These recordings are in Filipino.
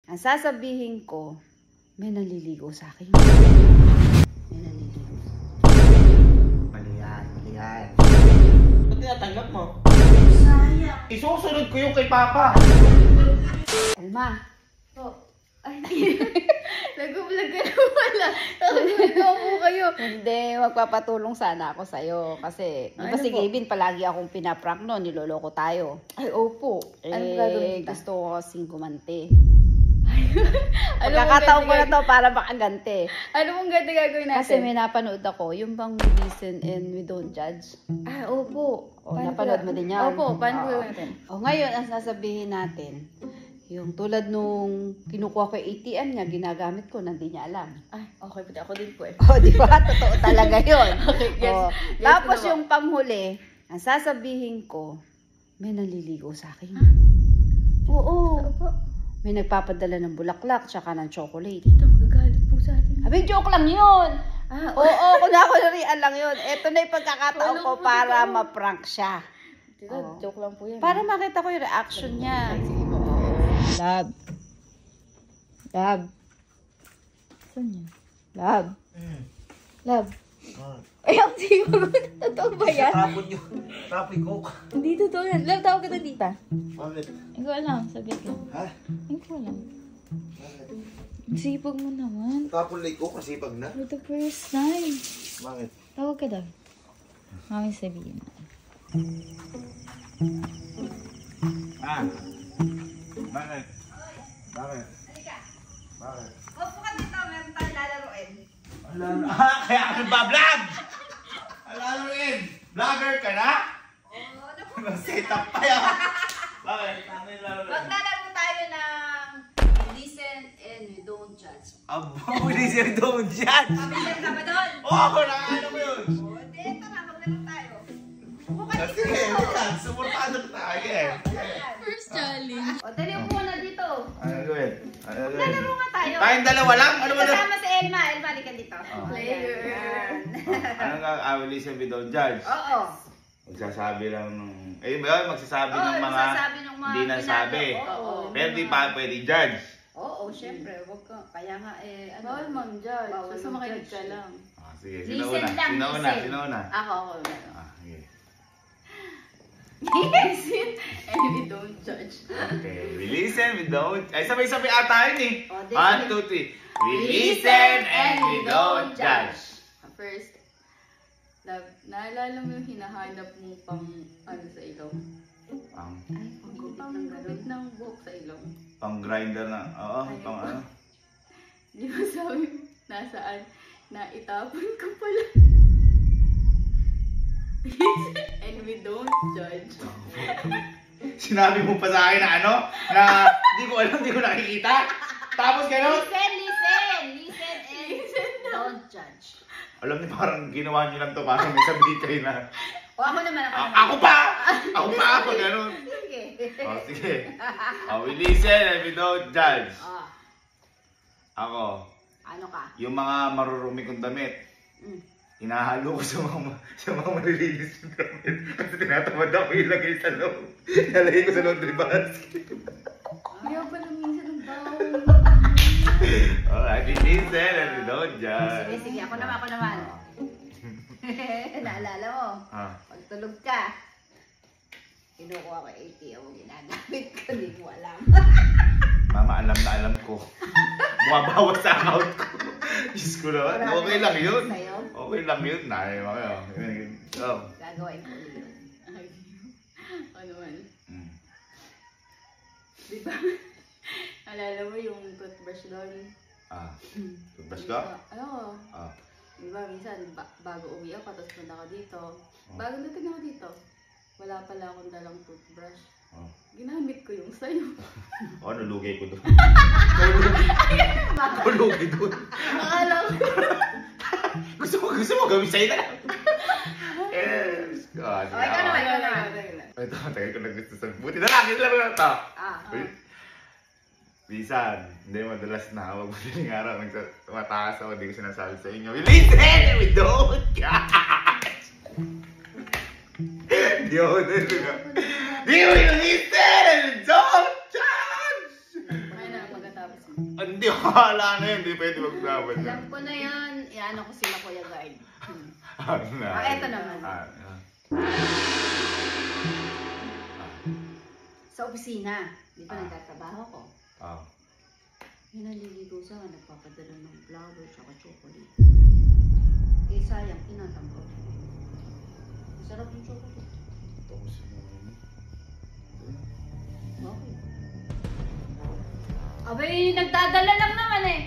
Ang sasabihin ko, may naliligo sa akin. May naliligo. Mali yan, mali yan. Ba't tinatanggap mo? Sayang. Isusunod ko yung kay Papa. Alma. Po. Ay, nag-vlog ka na pala. Nag-vlog kayo. Hindi, magpapatulong sana ako sa'yo. Kasi, di ba Ano si po? Gavin palagi akong pinaprank no, niloloko tayo. Ay, opo. Anong gagawin kita? Gusto ko kasing gumante. Ano Pagkakataon ko na to para makagante. Ano mong ganda gagawin natin? Kasi may napanood ako, yung bang we listen and we don't judge. Ah, opo. O, napanood mo din yan? Opo, paano Oo. gagawin natin? O, ngayon, ang sasabihin natin, yung tulad nung kinukuha ko yung ATM niya, ginagamit ko, hindi niya alam. Ay, okay. Pati ako din po eh. O, di ba? Totoo talaga yun. Okay, yes. O, Yes, tapos ano ba? yung panghuli, ang sasabihin ko, may naliligo sa akin. Oo. Opo. May nagpapadala ng bulaklak, tsaka ng chocolate. Tita, magagalit po sa atin. Abi, joke lang yun! Ah, Oo, kunakurian lang yun. Ito na yung pagkakataon Wala ko po, para tita. ma-prank siya. Tita, Oo. joke lang po yan. Para makita ko yung reaction niya. Ay, sige po. Love. Love. Saan niya? Love. Love. Ay, ang siguro. Totoo ba yan? Tapon yun. Tapon ko. Hindi totoo yan. Love, tawag ka na tita. Bakit? Hindi ko alam. Saglit lang. Ha? Hindi ko alam. Sipag mo naman. Tapon like ko kasi pag na. For the first time. Bakit? Tawag ka daw. Mami sabihin. Ah. Bakit? Bakit? Bakit? Opo ka dito, meron tayong lalaroin. Kaya ka nagbablog! Alalo rin! Vlogger ka na? Oo, Nag-set up pa yan. Bakit? Ano yung laro rin? maglalaro tayo ng listen and we don't judge. Abo, hindi siya doon dyan! Pamilyar ka ba doon? Oo, nakakano mo yun! Oo, hindi, tara, maglaro tayo. Upo ka dito. Sige, yan. Sumurpado tayo eh. First challenge. O, dali upo na dito. Ano gawin? Ano gawin? Laro nga tayo. Tayong dalawa lang? Ano ba na? Kasama si Elma. Elma, di ka dito. Player. Ayan. Ano nga, I will listen without judge. Oo. Magsasabi lang ng... Eh, ba? Magsasabi Oo, ng mga... magsasabi ng mga Hindi nasabi. ginagawa. Oo. Pero di pa pwede judge. Oo, syempre. Wag ka. Kaya nga eh, ano. Bawal ma'am Judge. Bawal Basta ma'am makinig judge. ka lang. Ah, sige, Listen sinauna. lang, Sinauna, listen. sinauna. Ako. Ah, sige. Listen and we don't judge. Okay, we listen, we don't... Ay, sabay-sabay ata yun eh. O, di- 1, 2, 3. We listen and we don't judge. First, love, naalala mo yung hinahanap mo pang ano sa ilong? Pang, Ay, ang Pang gupit ng gupit gano'n. ng buhok sa ilong. pang grinder na... Oo, Ay, pang ano. Di ba sabi mo, nasaan? Naitapon ko pala. And we don't judge. Sinabi mo pa sa akin na ano? Na di ko alam, di ko nakikita. Tapos gano'n. Listen, listen! Listen and don't judge. Alam niyo, parang ginawa niyo lang to para may sabihin kayo na... O, ako naman, ako naman. Ako pa! Ako pa ako, gano'n. Sige. O, sige. O, we listen and we don't judge. O, Ako, ano ka? yung mga marurumi kong damit, Mm. hinahalo ko sa mga malilinis yung damit. Kasi tinatamad ako ilagay sa loob. Nalagay ko sa laundry basket. Ayaw pala minsan ng bawal. Alright, we listen and we don't Sige, judge. sige. Ako naman, ako naman. Naalala mo, Ah. pag tulog ka, kinukuha ko ATM, ginagamit ko, hindi mo alam. Mama, alam na alam ko. Bumabawas sa account ko. Diyos ko naman. Okay lang yun. Sa'yo, Okay lang yun. Naya mo kayo. Oh. gagawin ko ulit yun. Ay, ano man. Mm. Di ba? Alala mo yung toothbrush doon? Ah. Toothbrush ka? Oo. Ah. Di ba, minsan bago uwi ako, tapos punta ako dito. Oh. Bago dating ako dito, wala pala akong dalang toothbrush. Oh. Ginamit ko yung sa'yo. Oh, nalugay ko doon. Nalugay doon. Akala ko. Gusto mo gawin sa'yo na lang. Yes. Oh, sige. Oh, ikaw naman, ikaw naman. Ito, tagal ko lang gusto sa... Buti na lang, ito lang na ito. Ah, Bisan, hindi madalas na. Huwag madaling araw. Tumatakas ako, hindi ko sinasabi sa inyo. We listen and we don't judge. Di ako nalaga. Di ko listen and we don't judge. Kaya na, pagkatapos ko Hindi, akala na yun. Hindi pwede maglaban yan. Alam ko na yan. Iano ko sila Kuya Guard. Eto naman. Sa opisina. Di ba nagtatrabaho ko? Yung naliligo sa nagpapadala ng flower tsaka chocolate. Eh sayang, tinatanggal. Sarap yung chocolate. Okay. Abay, nagdadala lang naman eh.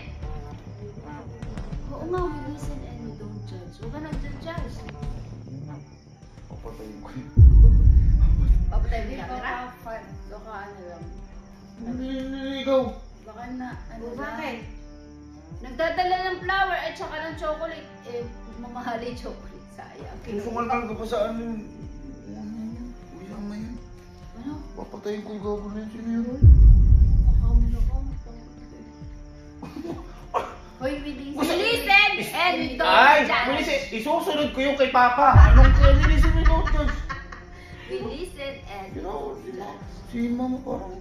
Oo nga, we listen and we don't judge. Huwag ka nag-judge. Papatayin ko yun. Papatay mo yung camera? Baka ano lang. Nililigaw. Baka na, ano O lang. bakit? Nagdadala ng flower at saka ng chocolate. Eh, mamahali yung chocolate. Sayang. Kinusumalgal ka pa sa ano yun. Uyang na yun. Ano? Papatayin ko yung gago na yun. Sino yun? Kakamula ka. Hoy, we listen and we don't Ay! judge. Isusunod ko yung kay Papa. Anong listen mo yung judge? We listen and we You know, don't judge. si Mama parang...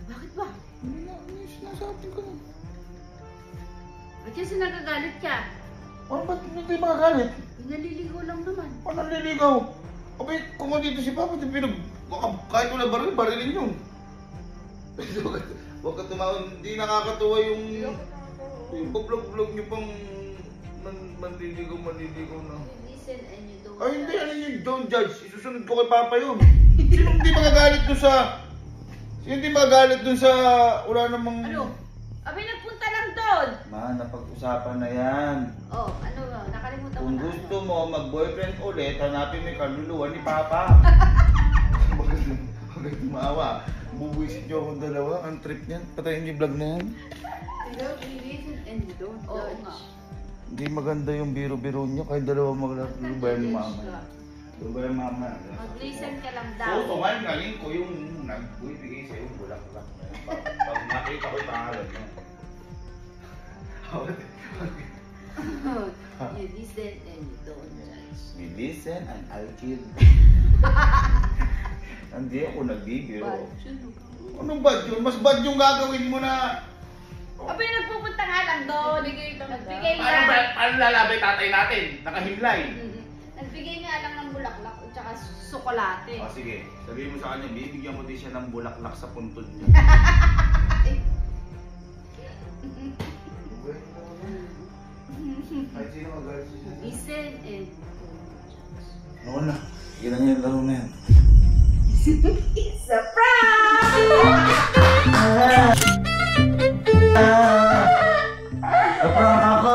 Bakit ba? Hindi sinasabi ko na. Ba't kasi nagagalit ka? Ano ba't hindi makagalit? Naliligo lang naman. Ano naliligaw? Abay, kung dito si Papa, kahit wala barilin yun. Huwag ka tumawag, hindi nakakatuwa yung pag-vlog niyo pang manliligaw na. We listen and you don't Ay hindi, ano yun, don't judge. Isusunod ko kay Papa yun. Sino hindi magagalit dun sa... Sino hindi magagalit dun sa... Wala namang... Ano? Abay, nagpunta lang doon. Ma, napag-usapan na yan. Oh, ano ba? Nakalimutan ko Kung na. gusto mo mag-boyfriend ulit, hanapin mo yung kaluluwa ni Papa. Huwag tumawa. Bubuisit niyo akong dalawa. Ang trip niyan. Patayin niyo yung vlog na yan. We listen and we don't Oo judge. nga. Hindi maganda yung biro-biro niyo. Kahit dalawa maglulubayan ng mama. Lubayan mama. Mag-listen ka lang So, daw. tumayin galing ko yung nagbibigay sa yung bulak-bulak na yan. Pag nakita ko yung pangalan niya. You listen and you don't judge. We listen and I'll kill. Hindi ako nagbibiro. Anong bad yun? Mas bad yung gagawin mo na... Abay, nagpupunta nga lang doon. Nagbigay Paano lang. lalabay tatay natin? Nakahimlay. Nagbigay nga lang ng bulaklak at saka sukolate. O sige, sabihin mo sa kanya, bibigyan mo din siya ng bulaklak sa puntod niya. Ay, sino magalit siya? Listen and don't judge. Oo na, ilan niya yung laro na yan. It's a prank! Naprang ako!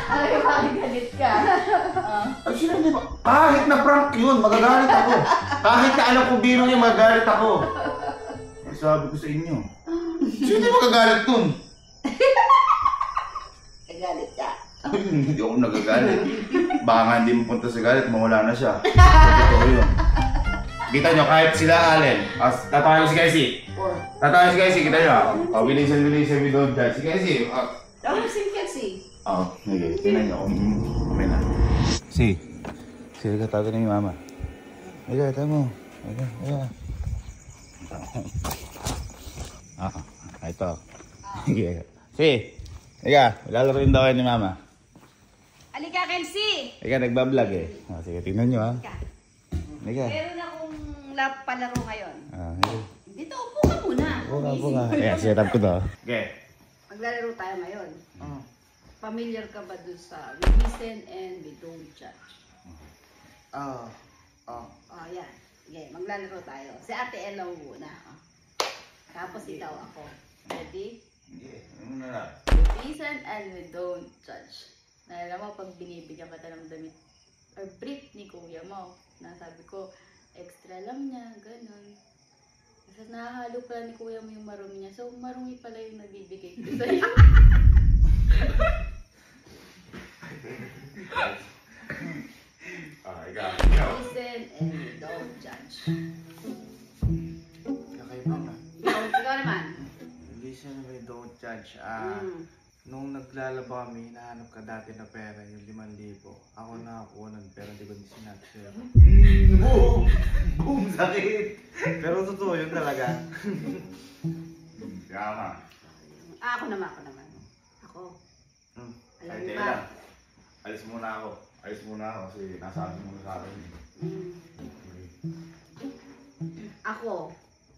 Ay, bakit galit ka? Ay, sino hindi ba? Kahit na prank yun, magagalit ako. Kahit na alam ko biro niya, magagalit ako. Ay, sabi ko sa inyo. Sino hindi magagalit dun? Galit ka. Ay, hindi ako nagagalit. Baka nga hindi mapunta sa galit, mawala na siya. Totoo yun. Kita nyo, kahit sila Allen, tatawa si Casey. Tatawa si Casey, kita nyo. Oh, bilisan, we don't judge. Si Casey, Ako si Casey. sige, tingnan nyo. Kami na. Si, ka tato na yung mama. Ika, tayo mo. Ika. Ito. Sige. Si, lalaroin daw kayo ni mama. Alika, Kelsey! Ika, nagbablog eh. Sige, tingnan nyo ha. Ika. Meron akong palaro ngayon. Ika. Dito, upo ka muna. Upo ka. Ayan, siya ko to. Okay. Maglalaro tayo ngayon. Familiar ka ba dun sa we listen and we don't judge? Oh, yan. Okay, maglalaro tayo. Si Ate Ella muna. Tapos ikaw ako. Ready? Sige, ano na lang. We listen and we don't judge. Nalala mo, pag binibigyan ka ng damit or brief ni kuya mo, nasabi ko, extra lang niya, ganun. Tapos nahahalo pala ni kuya mo yung marumi niya. So, marumi pala yung nabibigay ko sa'yo. Ikaw. Listen and we don't judge. Kakaiba na. Ikaw naman. Listen, we don't judge. Nung naglalaba kami, hinahanap ka dati na pera, yung 5,000. Ako nakakuha nun, pero di ko sinabi sa'yo. Boom! Boom! Sakit! Pero totoo yun talaga. Si Mama. Ako naman. Ako. Alam Ay, mo teka ba? lang. Alis muna ako kasi nasabi mo na sa akin. Mm. Ako,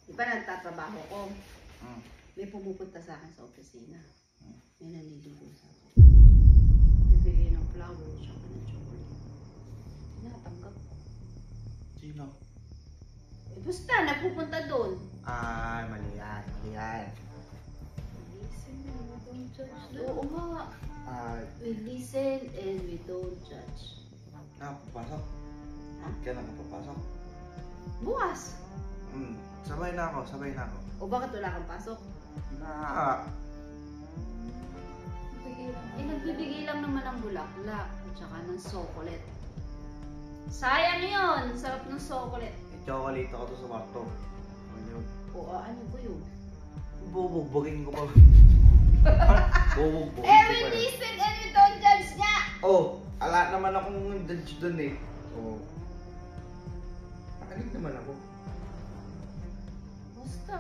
di ba nagtatrabaho ko? May pumupunta sa akin sa opisina. May naliligo sa akin. Bibigay ng flowers, tsaka ng chocolate. Tinatanggap ko. Sino? Eh, basta, nagpupunta doon. Ay, mali yan. Listen, don't judge daw. Oo nga. Ay, We listen and we don't judge. papasok. Ha? Kailan ka papasok? Bukas. Sabay na ako. O bakit wala kang pasok? Eh, nagbibigay lang naman ng bulaklak at saka ng chocolate. Sayang yun! Sarap ng chocolate. Chocolate ako to sa kwarto. Ano yun? O, ano ko yun? Bubugbugin ko pa. Bubugbugin Eh, ko we pa. listen and we don't judge nga! Oh, ala naman akong judge dun eh. Oh. Nakinig naman ako. Basta.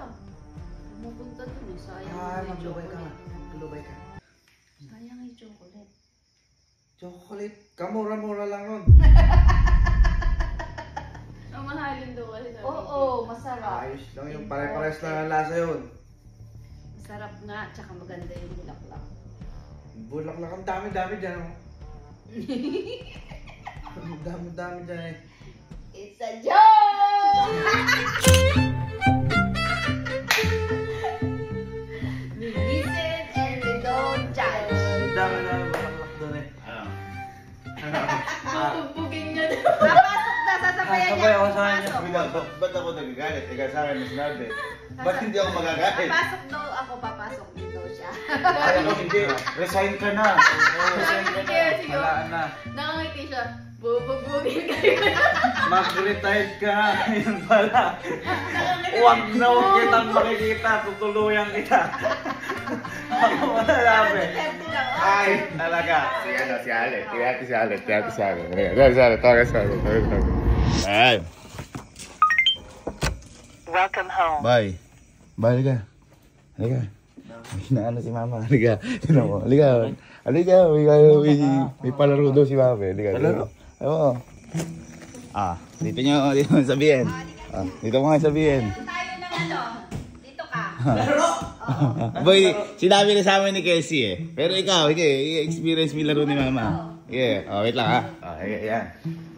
Pumupunta dun eh. Sayang Ay, yung maglubay ka. chocolate. Maglubay ka. Sayang yung chocolate. Chocolate. Kamura-mura lang nun. Ang mahalin daw kasi sabi. Oo, masarap. Ayos lang yung pare-pares lang ang lasa yun. Masarap nga, tsaka maganda yung bulaklak. Bulaklak, ang dami-dami dyan. Oh. Ang dami-dami dyan eh. It's a joke! We listen and we don't judge. Ang dami-dami bulaklak dun eh. Bubugbugin niya daw. Papasok na, sasabayan Sabay niya ako ako sa kanya. pumasok. Ba't ako nagagalit? Ikaw sa akin na sinabi. Ba't hindi ako magagalit? Papasok daw ako, papasok din daw siya. Ay, ako hindi. Resign ka na. Resign ka na. Kaya sige, Wala na. nakangiti siya. Bubugbugin kayo. Mag-retired ka. Yun pala. Huwag na huwag kitang makikita. Tutuluyan kita. Ako malabi. Ay, talaga. Si Alet. Si Alet. Tawagan si Alet. Ay. Welcome home. Bye. Bye, halika. Halika. Hinaano si Mama. Halika. Tinan mo. Halika. Halika. May palaro daw si Mama. Halika. Palaro? Oo. Dito nyo sabihin. Dito mo nga sabihin. Tayo ng ano, dito ka. Boy, sinabi na sa amin ni Kelsey eh. Pero ikaw, i-experience mo laro ni Mama. Yeah. Wait lang ha. Yan.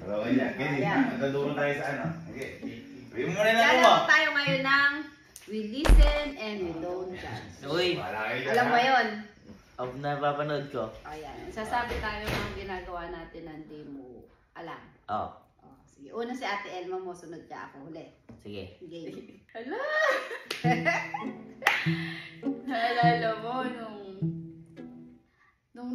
Hello, yan. Kelsey, nataduro tayo sa ano. Okay. Iwi mo na yung laro mo. Lalaro tayo ngayon ng we listen and we don't judge. Uy, Alam mo yun? napapanood ko. Ayan. Sasabi tayo ng ginagawa natin na hindi mo alam. Oh, Oh, sige. Una si Ate Elma mo, sunod ka ako. Huli. sige. Game. Hala! Naalala mo nung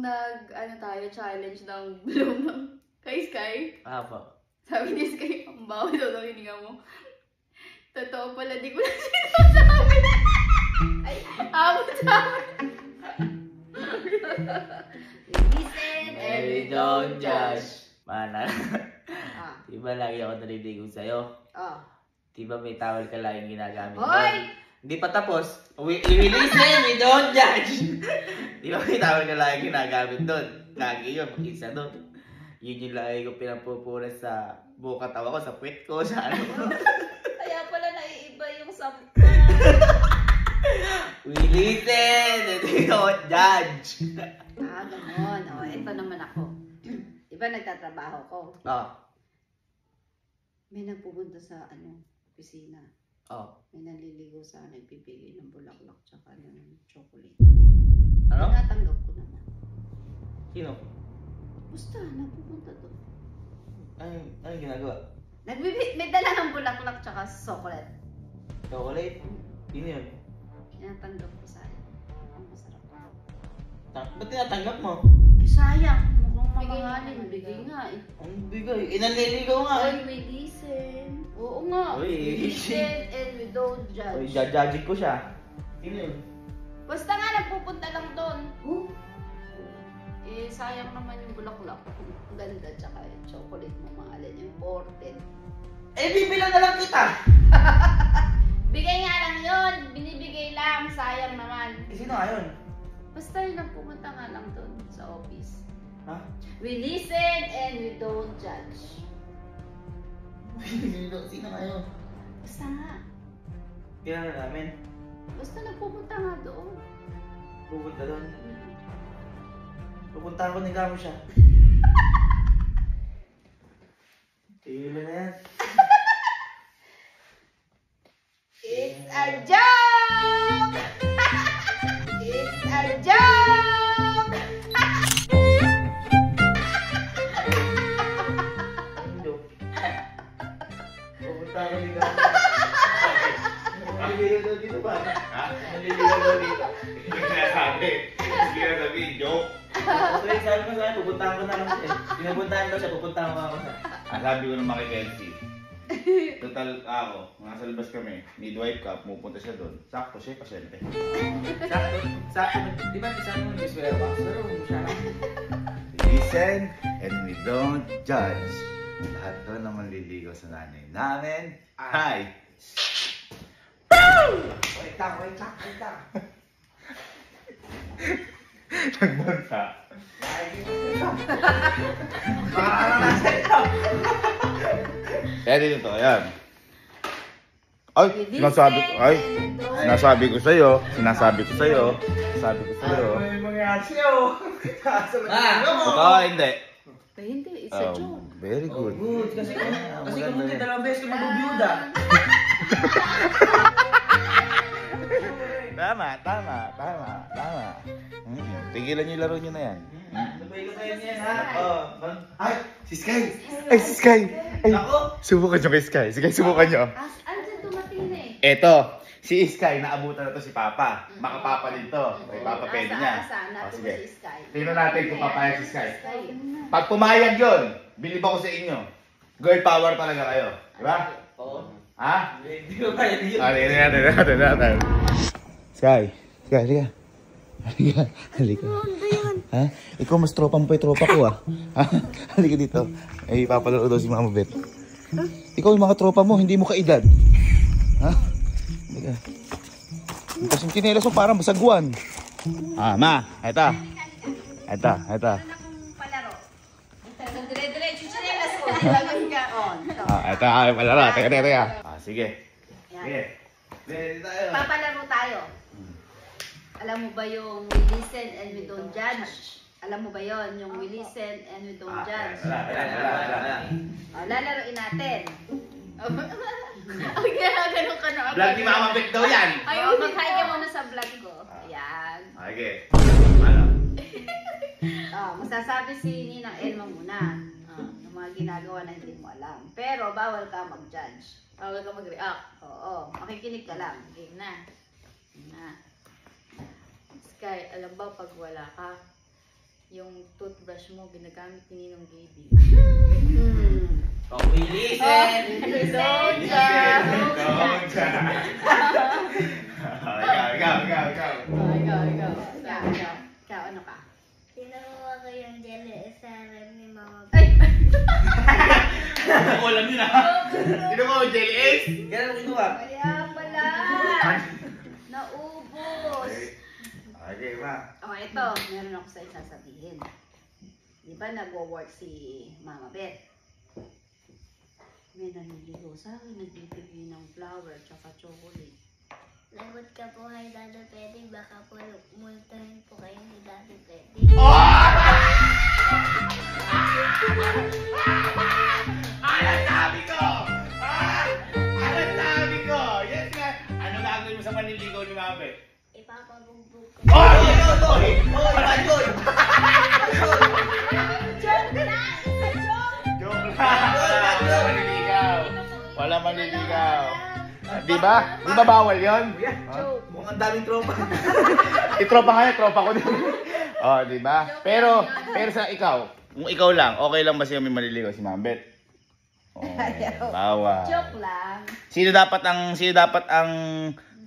ano tayo, challenge ng bloom ng kay Sky. Apa. Sabi ni Sky, ang baho daw ng hininga mo. Totoo pala, di ko na sinasabi. Ay, abot sa akin. We listen and we don't judge. Mana, Ah. diba lagi ako naliligo sa'yo? Oh. Diba may towel ka laging ginagamit Hoy! Hindi pa tapos. We listen, we don't judge. Diba may towel ka laging ginagamit doon? Lagi yun, isa doon. Yun yung lagi ko pinapupunas sa buong katawa ko, sa puwet ko, sa ano. Kaya pala naiiba yung sampa. We listen and we don't judge. Ganon. O, ito naman ako. Diba nagtatrabaho ko? Oh, May nagpupunta sa opisina. oh. May naliligo sa akin, bibigay ng bulaklak tsaka ng chocolate. Ano? Tinatanggap ko naman. Sino? Basta, nagpupunta doon. Ano ginagawa? May dala ng bulaklak tsaka chocolate. Chocolate? Sino yun? Tinatanggap ko sa akin. Ang masarap. Ba't tinatanggap mo? Eh, sayang. Mukhang Bigay mamahalin. nga, Bigay nga eh. Ang bigay. Naliligaw nga eh. Oy, we listen. Oo nga. Uy. We listen and we don't Uy, judge. judging ko siya. Sino yun? Basta nga, nagpupunta lang doon. Eh, sayang naman yung bulaklak. Ang ganda, tsaka yung chocolate mo mahalin. Important. Eh, bibilang na lang kita! Bigay nga lang yun. Binibigay lang. Sayang naman. Sino nga yun? Basta yun lang, pumunta nga lang doon sa office. Ha? We listen and we don't judge. Sino nga yun? Basta nga. Kilala namin. Basta nagpupunta nga doon. Pupunta doon. Pupunta ako, nagamo siya. Tigil na yan. It's a joke! It's a joke! Hindi. Pupunta ako, nagamo. Naliligaw daw dito ba? Ha? Naliligaw daw dito. Hindi ko sinasabi. Hindi ko sinasabi, joke. Kasi sabi ko sa'yo, pupuntahan ko na lang siya. Pinupuntahan daw siya, pupuntahan ko ako siya. Ang sabi ko naman kay Kelsey, total ako, nasa labas kami, need wipe ka, pupunta siya doon. Sakto siya, pasyente. Sakto, di ba isa mo yung swear box? Pero siya lang. Listen and we don't judge. Lahat to na manliligaw sa nanay namin. Hi! Wait lang. Nagbanta. Kaya dito to, ayan. Ay, sinasabi ko sa'yo. May mga siyo. Totoo, hindi. Eh, hindi. It's a joke. Very good. Good, kasi kung hindi dalawang beses ka magbubiyuda. Tama. Tigilan niyo yung laro niyo na yan. Sabay-sabay niya ha. Oh, Ay, si Sky! Ay, ako? subukan niyo kay Sky. Sige, subukan niyo. Andyan dumating na eh. Eto, si Sky, naabutan na to si Papa. Makapapa din to. May Papa pwede niya. Sana O, to sige. si Sky. Tingnan natin kung papayag si Sky. Sky. Pag pumayag yun, bilib ako sa inyo. Girl power talaga kayo. Diba? Oo. Ha? Hindi ko kaya yun. Tingnan natin. Sky, halika. Halika. Ha? Ikaw mas tropa mo pa yung tropa ko ha. Halika dito. Ay, papalaro daw si Mama Bet. Ikaw yung mga tropa mo, hindi mo kaedad. Ha? Halika. Tapos yung chinelas mo parang basagwan. Ma, eto. Palaro. Dire-diretso chinelas ko. Lalagay ka on. Eto, palaro. Teka. Sige. Yan. Ready tayo. Papalaro tayo. Alam mo ba yung we listen and we don't judge? Alam mo ba yon yung we listen and we don't judge? Wala. Lalaroin natin. Ang ginagano ka na. Vlog ni Mama Bet daw yan. Ay, mag-hi ka muna sa vlog ko. Ayan. Okay. Ano? Masasabi si Ninang Elma muna. Yung mga ginagawa na hindi mo alam. Pero bawal ka mag-judge. Bawal ka mag-react. Oo, makikinig ka lang. Game na. Na. Sky, alam ba pag wala ka, yung toothbrush mo ginagamit ni Ninong Baby. Oh, we listen. Listen. Ikaw. Ikaw, ano ka? Tinawa ko yung jelly sa rem ni Mama. Ay! Ako alam yun ha. Sino mo, Jelly Ace? Kaya mo kinuha. Kaya pala! Naubos! Okay, ma. Ito, meron ako sa isasabihin. Di ba nag-work si Mama Beth? May naniligaw sa akin, nagbibigay ng flower tsaka chocolate. Lagot ka po kay Dada Pwede, baka po multahin po kayo ni Dada Pwede. Alam sabi ko! Yes nga! Ano gagawin mo sa manliligaw ni Mama Bet? Ipapabugbog ko. Joke lang! Joke lang! Wala manliligaw. Di ba? Di ba bawal yun? Mukhang daming tropa. Tropa nga yun, tropa ko din. Di ba? Pero sa ikaw, kung ikaw lang, okay lang ba siya may manliligaw si Mama Bet? Bawal. Joke lang. Sino dapat ang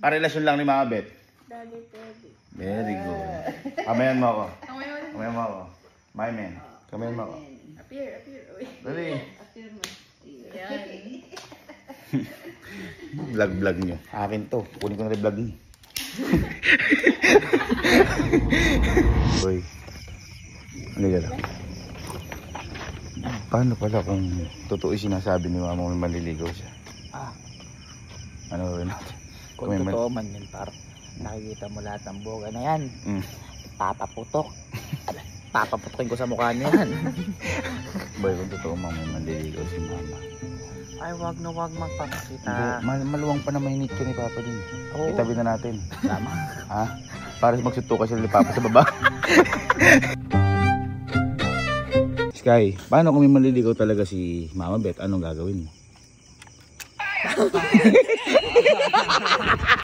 karelasyon lang ni Mama Bet? Dada Pwede. Very good. Kamayan mo ako. My man. Kamayan mo ako. Appear. Uy. Dali. Affirm mo. Yan. Vlog nyo. Akin to. Kunin ko na rin vlog nyo. Boy. Ano ka lang? Paano pala kung totoo yung sinasabi ni mama may maliligaw siya? Ano rin natin? Kung totoo man yun, par, nakikita mo lahat ng buga na yan. Papaputok. Papaputokin ko sa mukha niya yan. Boy, kung totoo mang may maliligaw si mama. Ay, wag na wag magpapakita. Maluwang pa na mahinit ka ni Papa din. Oo. Itabi na natin. Tama. Ha? Para magsutukan sila ni Papa sa baba. Sky, paano kung may maliligaw talaga si Mama Beth? Anong gagawin mo?